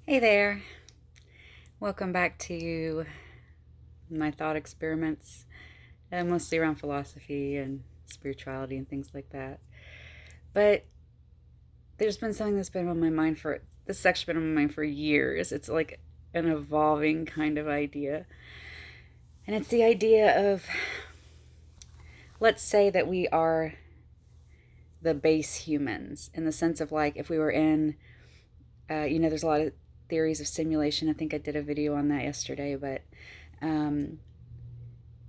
Hey there. Welcome back to my thought experiments, mostly around philosophy and spirituality and things like that. But there's been something that's been on my mind for this has actually been on my mind for years. It's like an evolving kind of idea. And it's the idea of, let's say that we are the base humans in the sense of like if we were in, there's a lot of theories of simulation. I think I did a video on that yesterday, but um,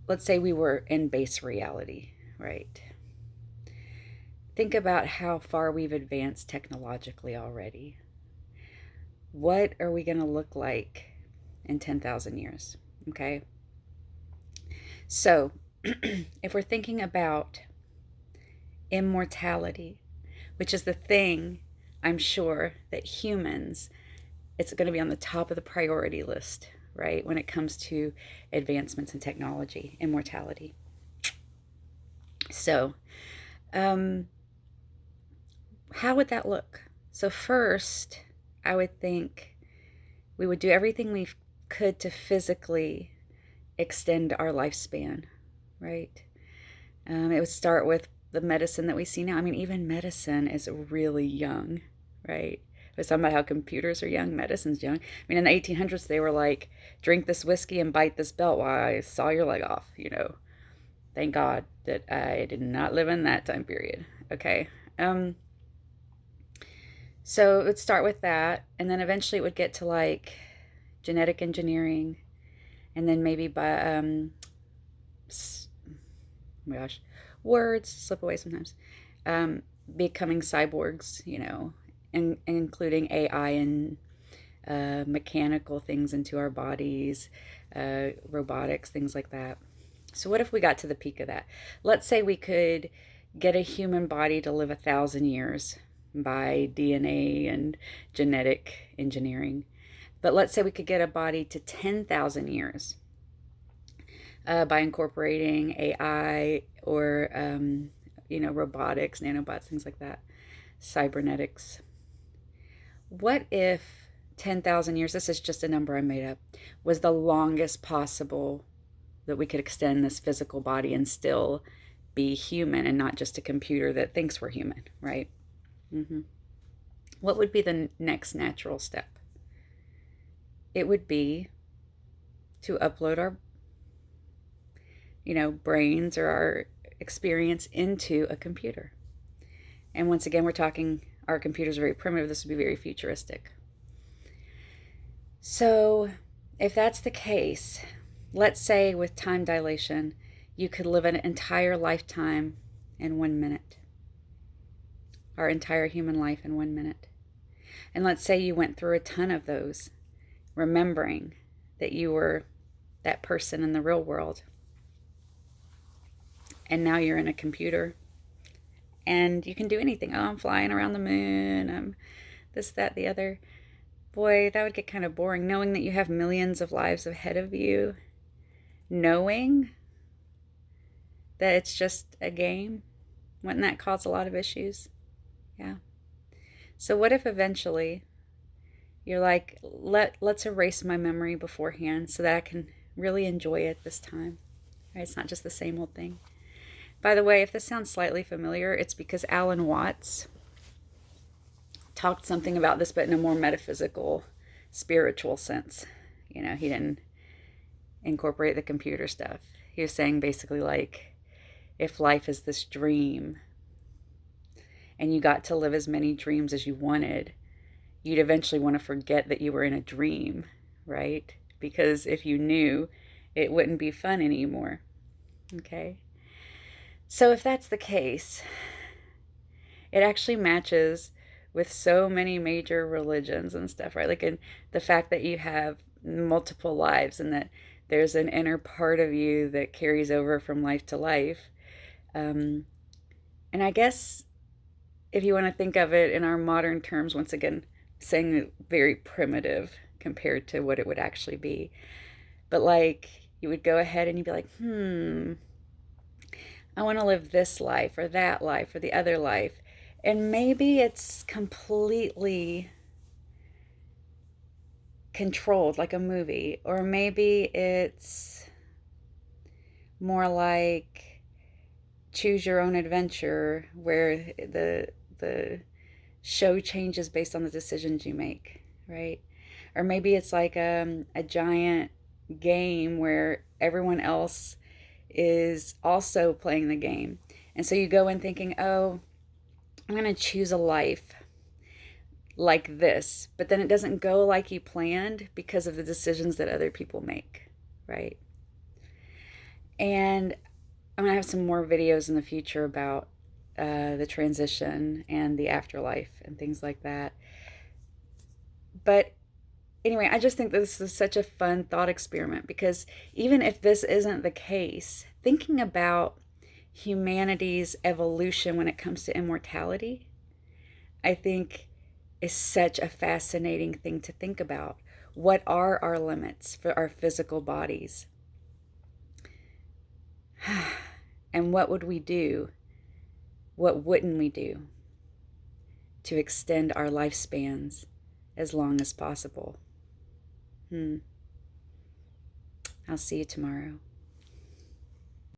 let's say we were in base reality, right? Think about how far we've advanced technologically already. What are we going to look like in 10,000 years? Okay. So, if we're thinking about immortality, which is the thing I'm sure that humans, it's going to be on the top of the priority list, right? When it comes to advancements in technology, immortality. So, um, how would that look? So, first, I would think we would do everything we could to physically extend our lifespan, right? It would start with the medicine that we see now. I mean, even medicine is really young, right? I was talking about how computers are young, medicine's young. I mean, in the 1800s, they were like, drink this whiskey and bite this belt while I saw your leg off. Thank God that I did not live in that time period. Okay. So it would start with that, and then eventually it would get to like genetic engineering, and then maybe by oh my gosh, words slip away sometimes. Um, Becoming cyborgs, including AI and mechanical things into our bodies, robotics, things like that. So, what if we got to the peak of that? Let's say we could get a human body to live 1,000 years by DNA and genetic engineering. But let's say we could get a body to 10,000 years by incorporating AI or, robotics, nanobots, things like that, cybernetics. What if 10,000 years, this is just a number I made up, was the longest possible that we could extend this physical body and still be human and not just a computer that thinks we're human, right? Mm-hmm. What would be the next natural step? It would be to upload our, brains or our experience into a computer. And once again, we're talking, our computers are very primitive. This would be very futuristic. So, if that's the case, let's say with time dilation, you could live an entire lifetime in 1 minute, our entire human life in 1 minute. And let's say you went through a ton of those, remembering that you were that person in the real world. And now you're in a computer and you can do anything. Oh, I'm flying around the moon. I'm this, that, the other. Boy, that would get kind of boring knowing that you have millions of lives ahead of you, knowing that it's just a game. Wouldn't that cause a lot of issues? Yeah. So what if eventually you're like, let's erase my memory beforehand so that I can really enjoy it this time. Right? It's not just the same old thing. By the way, if this sounds slightly familiar, it's because Alan Watts talked something about this, but in a more metaphysical, spiritual sense. He didn't incorporate the computer stuff. He was saying basically like, if life is this dream and you got to live as many dreams as you wanted, you'd eventually want to forget that you were in a dream, right? Because if you knew, it wouldn't be fun anymore. Okay? So if that's the case, it actually matches with so many major religions and stuff, right? Like in the fact that you have multiple lives and that there's an inner part of you that carries over from life to life. And I guess if you want to think of it in our modern terms, once again, saying very primitive compared to what it would actually be. But like you would go ahead and you'd be like, I want to live this life or that life or the other life. And maybe it's completely controlled, like a movie. Or maybe it's more like choose your own adventure, where the show changes based on the decisions you make, right? Or maybe it's like a giant game where everyone else is also playing the game. And so you go in thinking, oh, I'm going to choose a life like this. But then it doesn't go like you planned because of the decisions that other people make, right? And I'm going to have some more videos in the future about the transition and the afterlife and things like that. But anyway, I just think this is such a fun thought experiment, because even if this isn't the case, thinking about humanity's evolution when it comes to immortality, I think is such a fascinating thing to think about. What are our limits for our physical bodies? And what would we do? What wouldn't we do to extend our lifespans as long as possible? I'll see you tomorrow.